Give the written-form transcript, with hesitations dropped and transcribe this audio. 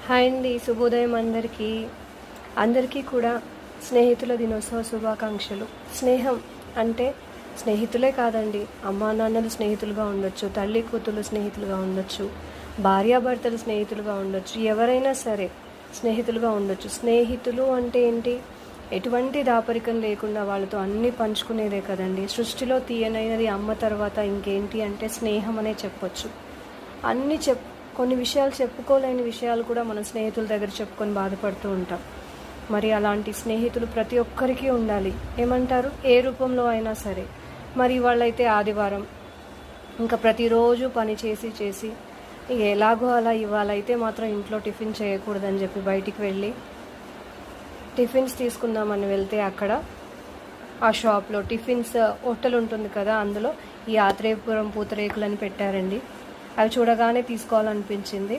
Hi అండి, శుభోదయం అందరికీ. అందరికీ కూడా స్నేహితుల దినోత్సవ శుభాకాంక్షలు. స్నేహం అంటే స్నేహితులే కాదండి, అమ్మా నాన్నలు స్నేహితులుగా ఉండొచ్చు, తల్లి కూతురు స్నేహితులుగా ఉండొచ్చు, భార్యాభర్తలు స్నేహితులుగా ఉండొచ్చు, ఎవరైనా సరే స్నేహితులుగా ఉండొచ్చు. స్నేహితులు అంటే ఏంటి? ఎటువంటి దాపరికం లేకుండా వాళ్ళతో అన్నీ పంచుకునేదే కదండి. సృష్టిలో తీయనైనది అమ్మ తర్వాత ఇంకేంటి అంటే స్నేహం అనే చెప్పొచ్చు. అన్నీ కొన్ని విషయాలు చెప్పుకోలేని విషయాలు కూడా మన స్నేహితుల దగ్గర చెప్పుకొని బాధపడుతూ ఉంటాం. మరి అలాంటి స్నేహితులు ప్రతి ఒక్కరికి ఉండాలి. ఏమంటారు? ఏ రూపంలో అయినా సరే. మరి వాళ్ళైతే ఆదివారం ఇంకా ప్రతిరోజు పని చేసి ఇక ఎలాగో అలా ఇవాళైతే మాత్రం ఇంట్లో టిఫిన్ చేయకూడదని చెప్పి బయటికి వెళ్ళి టిఫిన్స్ తీసుకుందామని వెళ్తే అక్కడ ఆ షాప్లో టిఫిన్స్ హోటల్ ఉంటుంది కదా, అందులో ఈ ఆత్రేయపురం పూతరేకులని పెట్టారండి. అవి చూడగానే తీసుకోవాలనిపించింది.